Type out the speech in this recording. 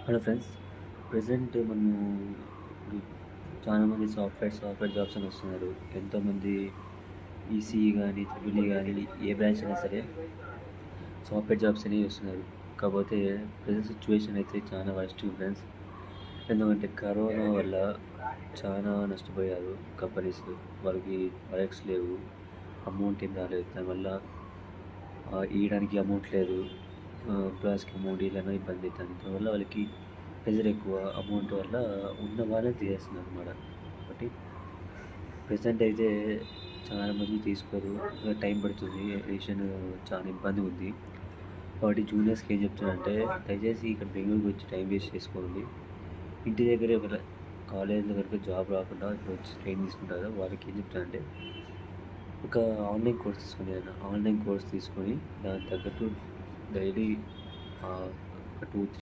Hello friends. Present మనము ఇప్పుడు చాలామంది సాఫ్ట్వేర్ జాబ్స్ అని వస్తున్నారు. ఎంతోమంది ఈసీఈ కానీ ట్రిపుల్ ఈ కానీ ఏ బ్రాంచ్ అయినా సరే సాఫ్ట్వేర్ జాబ్స్ అనేవి వస్తున్నారు. కాకపోతే ప్రెజెంట్ సిచ్యువేషన్ అయితే చాలా వర్స్ట్ ఫ్రెండ్స్. ఎందుకంటే కరోనా వల్ల చాలా నష్టపోయారు కంపెనీస్. వాళ్ళకి వర్క్స్ లేవు, అమౌంట్ ఏం రాలేదు. దానివల్ల ఇవ్వడానికి అమౌంట్ లేదు, ఎంప్లాయీస్కి అమౌంట్ ఇవ్వాలన్నా ఇబ్బంది అవుతుంది. దానివల్ల వాళ్ళకి ప్రెజర్ ఎక్కువ. అమౌంట్ వల్ల ఉన్న వాళ్ళని తీసేస్తున్నారు అన్నమాట. కాబట్టి ప్రెజెంట్ అయితే చాలామంది తీసుకోరు, ఇంకా టైం పడుతుంది. రేషన్ చాలా ఇబ్బంది ఉంది. కాబట్టి జూనియర్స్కి ఏం చెప్తున్నానంటే, దయచేసి ఇక్కడ బెంగళూరుకి వచ్చి టైం వేస్ట్ చేసుకోండి. ఇంటి దగ్గరే ఒక కాలేజీలో కనుక జాబ్ రాకుండా ఇప్పుడు వచ్చి ట్రైన్ తీసుకుంటారు. వాళ్ళకి ఏం చెప్తానంటే, ఒక ఆన్లైన్ కోర్స్ తీసుకొని ఆన్లైన్ కోర్స్ తీసుకొని దానికి తగ్గట్టు డైలీ ఒక 2-3